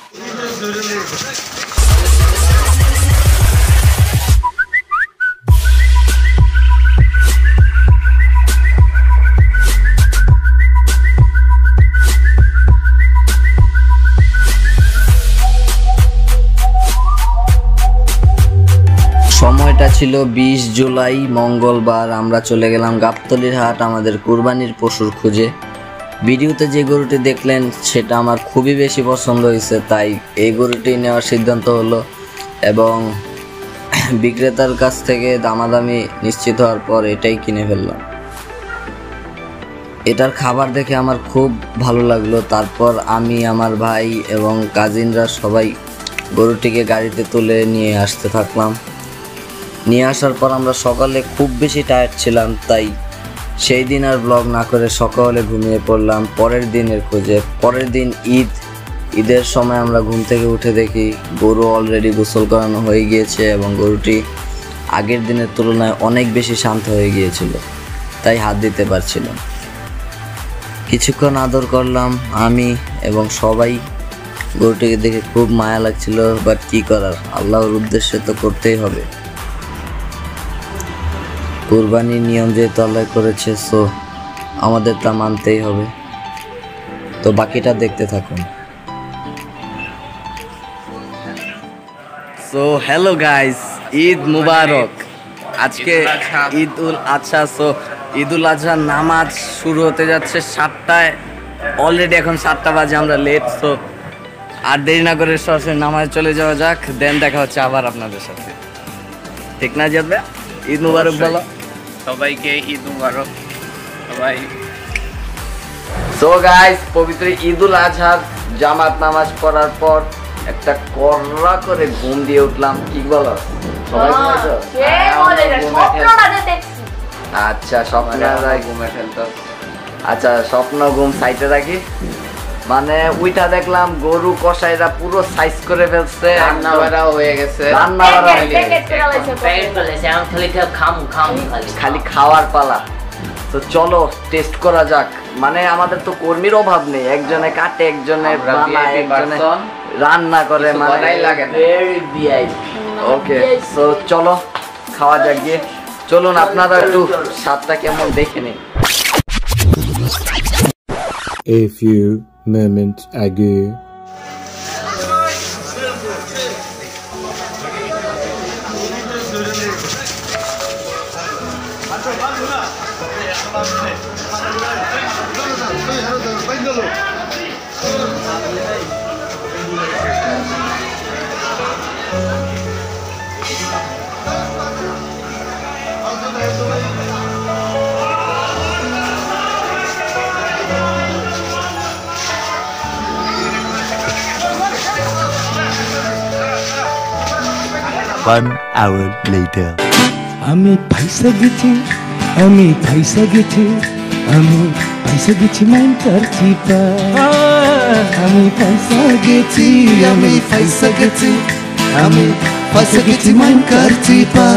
সময়টা ছিল 20 জুলাই মঙ্গলবার। আমরা চলে গেলাম গাবতলীর হাট আমাদের কুরবানির পশুর খুঁজে। ভিডিওতে যে গরুটি দেখলেন সেটা আমার খুবই বেশি পছন্দ হয়েছে, তাই এই গরুটি নেওয়ার সিদ্ধান্ত হলো এবং বিক্রেতার কাছ থেকে দামাদামি নিশ্চিত হওয়ার পর এটাই কিনে ফেললাম। এটার খাবার দেখে আমার খুব ভালো লাগলো। তারপর আমি, আমার ভাই এবং কাজিনরা সবাই গরুটিকে গাড়িতে তুলে নিয়ে আসতে থাকলাম। নিয়ে আসার পর আমরা সকালে খুব বেশি টায়ার্ড ছিলাম, তাই সেই দিন আর ব্লগ না করে সকালে ঘুমিয়ে পড়লাম পরের দিনের খোঁজে। পরের দিন ঈদের সময় আমরা ঘুম থেকে উঠে দেখি গরু অলরেডি গোসল করানো হয়ে গিয়েছে এবং গরুটি আগের দিনের তুলনায় অনেক বেশি শান্ত হয়ে গিয়েছিল, তাই হাত দিতে পারছিলাম। কিছুক্ষণ আদর করলাম আমি এবং সবাই। গরুটিকে দেখে খুব মায়া লাগছিল, বাট কী করার, আল্লাহর উদ্দেশ্যে তো করতেই হবে। কুরবানির নিয়ম যেহেতু আল্লাহ করেছে, সো আমাদের তা মানতেই হবে। তো বাকিটা দেখতে থাকুন। সো হ্যালো গাইস, ঈদ মুবারক। আজকে ঈদ উল আজহা। সো ঈদ উল আজহার নামাজ শুরু হতে যাচ্ছে 7টায়। অলরেডি এখন 7টা বাজে, আমরা লেট। সো আর দেরি না করে সরাসরি নামাজে চলে যাওয়া যাক, দেন দেখা হচ্ছে আবার আপনাদের সাথে। ঠিক না যাবে? ঈদ মুবারক বলো সবাইকে, ঈদ মুবারক সবাই। সো গাইস, পবিত্র ঈদ উল আজহার জামাত নামাজ পড়ার পর একটা কড়া করে ঘুম দিয়ে উঠলাম। কি বলো সবাই? আচ্ছা, স্বপ্ন ঘুমে ফেলতো। আচ্ছা, স্বপ্ন ঘুম সাইডে রাখি। মানে ওইটা দেখলাম গরু কষাইরা পুরো সাইজ করে ফেলছে, রান্না বাড়া হয়ে গেছে, খালি খাওয়ার পালা। তো চলো টেস্ট করা যাক। মানে আমাদের তো কর্মীর অভাব নেই, একজনে কাটে, একজনে বানায়, একজনে রান্না করে, মানে ওকে। সো চলো খাওয়া যাক গিয়ে। চলুন আপনারা একটু স্বাদটা কেমন দেখে নিন। A few moments ago. One hour later. আমি পয়সা গেছি, আমি পয়সা গেছি, আমি পয়সা গেছি মাইন করছি পা। আমি পয়সা গেছি, আমি পয়সা গেছি, আমি পয়সা গেছি মাইন করছি পা।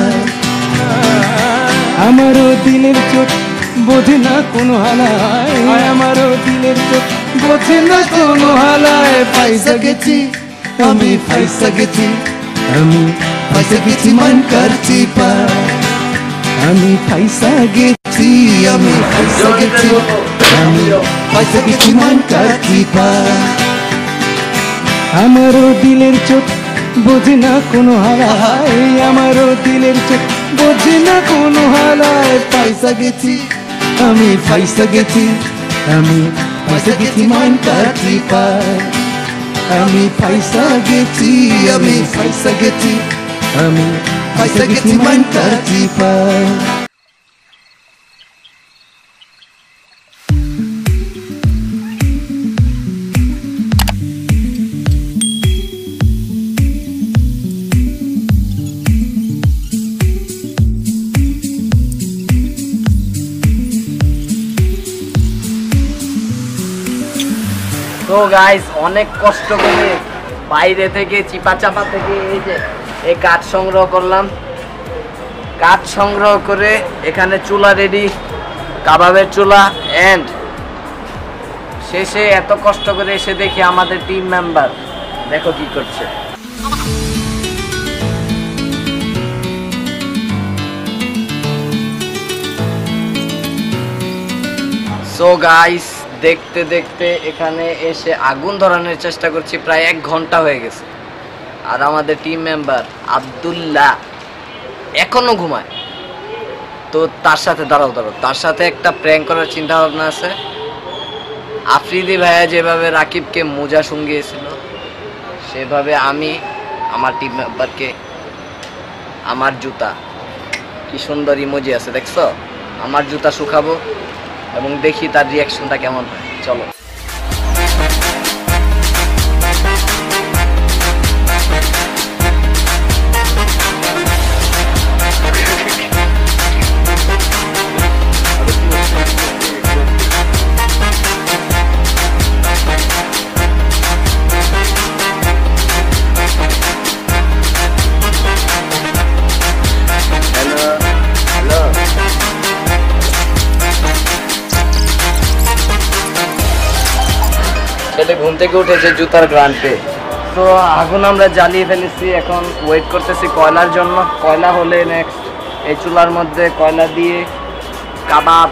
আমারও দিলের চোট বোঝে না কোনো হালায়, আমারও দিলের চোট বোঝে না কোনো হালায়। পয়সা গেছি, আমি পয়সা গেছি, আমি পয়সা গেছি মান করছি পা। আমি পয়সা গেছি, আমি পয়সা গেছি, আমি পয়সা গেছি মান করছি পা। আমারও দিলের চোট বোঝে না কোনো হালায়, আমারও দিলের চোট বোঝে না কোনো হালায়। পয়সা গেছি, আমি পয়সা গেছি, আমি পয়সা গেছি মান করছি পা। আমি পয়সা গেছি, আমি পয়সা গেছি, আমি পয়সা গেছি মান করছি পা। তো গাইস, অনেক কষ্ট করে বাইরে থেকে চিপা চাপা থেকে এই যে এই কাঠ সংগ্রহ করলাম। কাঠ সংগ্রহ করে এখানে চুলা রেডি, কাবাবের চুলা। এন্ড শেষে এত কষ্ট করে এসে দেখি আমাদের টিম মেম্বার দেখো কি করছে। সো গাইস, দেখতে দেখতে এখানে এসে আগুন ধরানোর চেষ্টা করছি, প্রায় 1 ঘন্টা হয়ে গেছে। আর আমাদের টিম মেম্বার আব্দুল্লাহ এখনো ঘুমায়। তো তার সাথে দাঁড়াও তার সাথে একটা প্র্যাঙ্ক করার চিন্তা ভাবনা আছে। আফ্রিদি ভাইয়া যেভাবে রাকিবকে মোজা শুঙ্গিয়েছিল, সেভাবে আমি আমার টিম মেম্বারকে আমার জুতা, কি সুন্দর ইমোজি আছে দেখছো, আমার জুতা শুকাবো এবং দেখি তার রিয়াকশনটা কেমন হয়। চলো। ছেলে ঘুম থেকে উঠেছে জুতার গ্রান্ট পেয়ে। তো আগুন আমরা জ্বালিয়ে ফেলেছি, এখন ওয়েট করতেছি কয়লার জন্য। কয়লা হলে নেক্সট এই চুলার মধ্যে কয়লা দিয়ে কাবাব।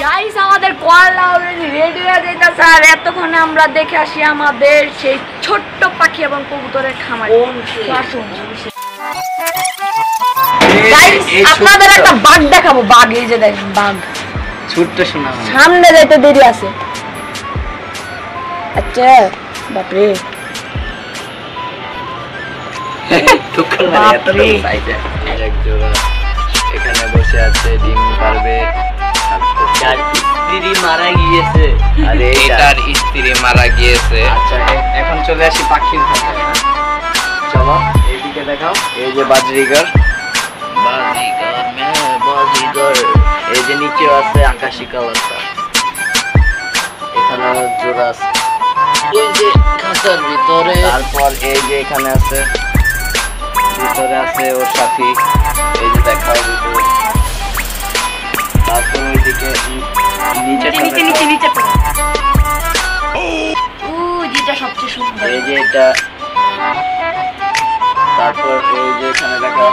গাইস, আমাদের কয়লা অলরেডি রেডি হয়ে যাইতেছে। আর এতক্ষণে আমরা দেখে আসি আমাদের সেই ছোট্ট পাখি এবং কবুতরের খামার। গাইস, আপনাদের একটা বাঘ দেখাবো। বাঘ, এই যে দেখেন বাঘ, ছোট্ট শোনা সামনে যাইতে দেরি আছে। আচ্ছা বাপরে, এখানে বসে আছে, ডিম পারবে। স্ত্রী মারা গিয়েছে। আরে এটার স্ত্রী মারা গিয়েছে। আচ্ছা, এখন চলে আসি পাখির ভাষায়। চলো এইদিকে দেখাও। এই যে বাজরিগর, এই যে নিচেও আছে আকাশি কালারটা, এখানে জোড়া আছে ওই যে খাঁচার ভিতরে। তারপর এই যে এখানে আছে, ভিতরে আছে ওর সাথী, এই যে দেখাও ভিতরে। তারপর ওইদিকে নিচে যেটা সবচেয়ে সুন্দর, এই যে এটা। তারপর এই যে এখানে দেখাও,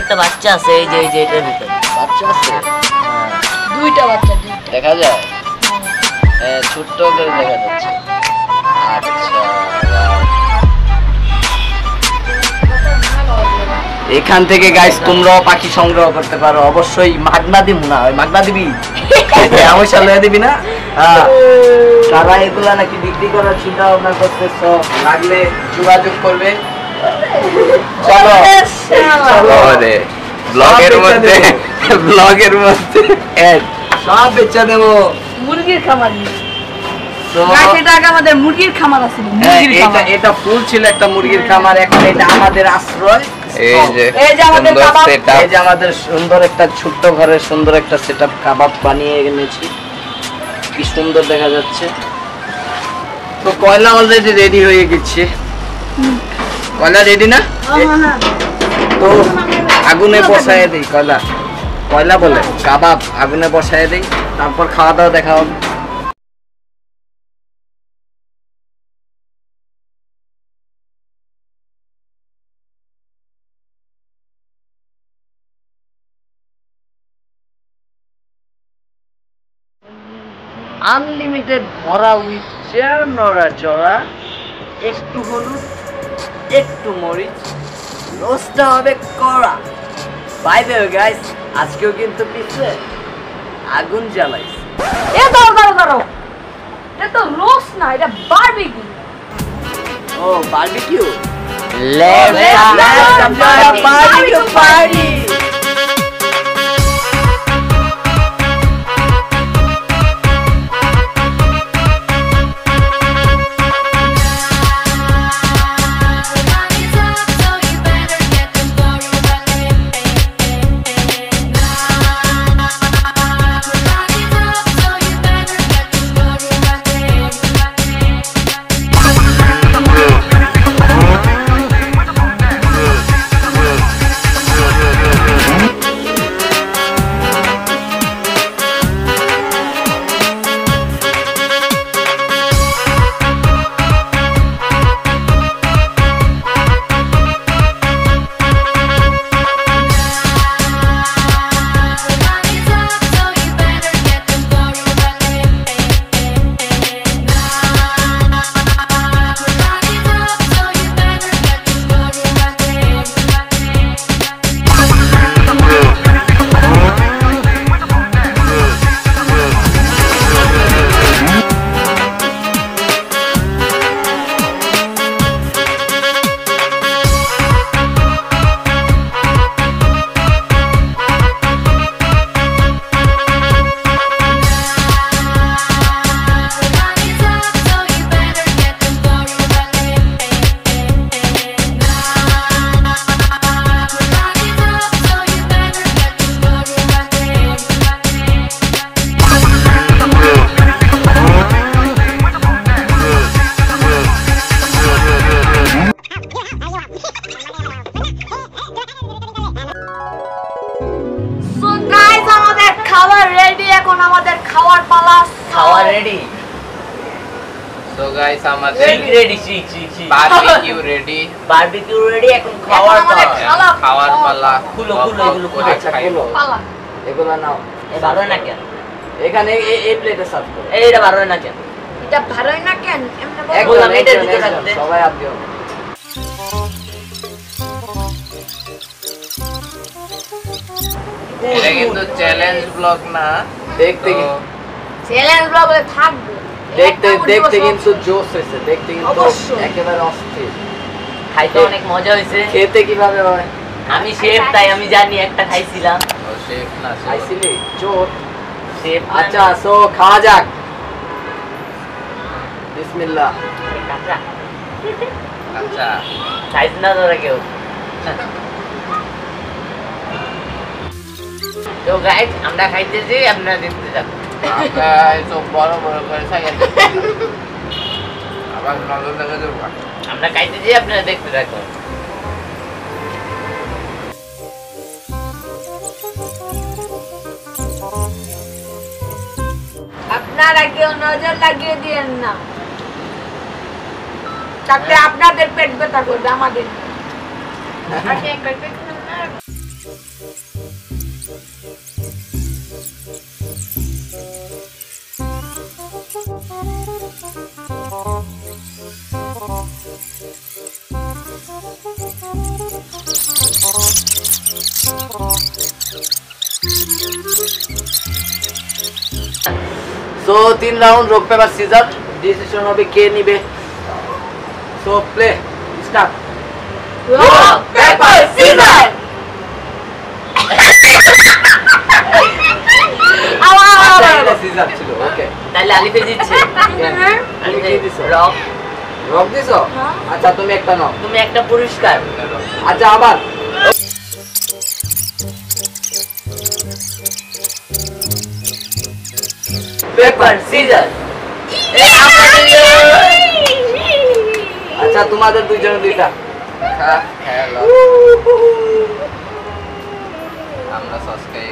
একটা বাচ্চা আছে। এই যে এটার ভিতরে বাচ্চা আছে, দুইটা বাচ্চা দেখা যায়, ছোট্ট করে দেখা যাচ্ছে। আচ্ছা, এখান থেকে গাইস তোমরাও পাখি সংগ্রহ করতে পারো। অবশ্যই মাগনা দিব না, মাগনা দিবি, আমার সাথে দিবি না। তারা এগুলা নাকি বিক্রি করার চিন্তা ভাবনা করতেছো, লাগলে যোগাযোগ করবে। চলো ব্লগের মধ্যে সব বেচা দেবো। মুরগির খামার, আমাদের মুরগির খামার আছে। এটা ফুল ছিল একটা মুরগির খামার, এখন এটা আমাদের আশ্রয়। এই যে আমাদের সুন্দর একটা ছোট্ট ঘরের সুন্দর একটা সেটআপ, কাবাব বানিয়ে এনেছি, কি সুন্দর দেখা যাচ্ছে। তো কয়লা অলরেডি রেডি হয়ে গেছে। কয়লা রেডি না? তো আগুনে বসায় দিই কয়লা, কয়লা বলে কাবাব, আগুনে বসায় দিই, তারপর খাওয়া দাওয়া দেখা হবে। আনলিমিটেড ভরা উইথ চেয়ার নড়াচড়া, একটু হলুদ, একটু মরিচ, রোস্টটা হবে কড়া। বাই দ্য ওয়ে গাইস, আজকেও কিন্তু পিছনে আগুন জ্বালাইছে। দাঁড়াও, এটা তো রোস্ট না, এটা বারবিকিউ। ও barbecue, Let's have a barbecue party. Guys আমাদের ready barbecue ready barbecue ready এখন খাওয়ার আমাদের পালা খাওয়ার পালা খুলো, এগুলো খুলো। আচ্ছা খোলো পালা এগুলো নাও এই ভালো না কেন এখানে এই প্লেটে সার্ভ করো এইটা ভালো না কেন এটা ভালোই না কেন এমনি বল। একজন, বললাম, এটার একজন, ভিতরে একজন, রাখতে। সবাই আপনিও এটা কিন্তু চ্যালেঞ্জ ব্লগ না দেখতে তো চ্যালেঞ্জ ব্লগে থাকবে দেখতে একটা দেখতে বছর কিন্তু জোশ হয়েছে দেখতে কিন্তু অবশ্যই। একেবারে অস্থির খাইতে অনেক মজা হয়েছে খেতে কিভাবে হয় আমি শেফ তাই আমি জানি একটা খাইছিলাম ও শেফ না শেফ। খাইছিলি চোট শেফ আচ্ছা সো খাওয়া যাক বিসমিল্লাহ আচ্ছা খাইছ না তোরা কেউ তো গাইস আমরা খাইতেছি আপনারা দেখতে থাকুন আমরা সব বড় বড় করে খাই আবার নজর দেখা দেবো আমরা খাইতেছি আপনারা দেখতে থাকুন আপনারা কেউ নজর লাগিয়ে দিয়েন না তাতে আপনাদের পেট ব্যথা করবে আমাদের so 3 round rock paper scissor decision হবে কে নিবে so play start rock paper scissor এটা সিজার ছিল ওকে তাহলে আলিফে জিতছে তুমি কি দিছো রক রক দিছো হ্যাঁ। আচ্ছা তুমি একটা নাও তুমি একটা পুরস্কার আচ্ছা আবার পেপার সিজার আচ্ছা তোমাদের দুইজনের দুইটা হ্যালো আমরা সস খাই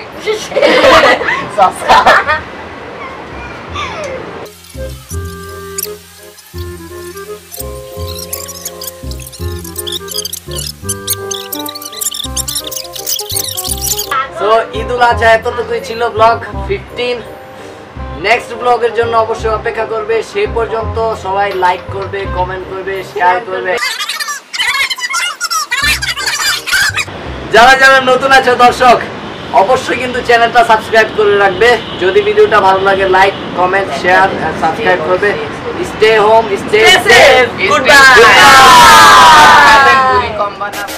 সো ঈদুল আজহা এতটুকুই ছিল ব্লগ 15 নেক্সট ব্লগের জন্য অবশ্যই অপেক্ষা করবে সেই পর্যন্ত সবাই লাইক করবে কমেন্ট করবে শেয়ার করবে যারা যারা নতুন আছে দর্শক অবশ্যই কিন্তু চ্যানেলটা সাবস্ক্রাইব করে রাখবে যদি ভিডিওটা ভালো লাগে like comment share and subscribe করবে stay home stay safe good bye পুরি কম বানাবে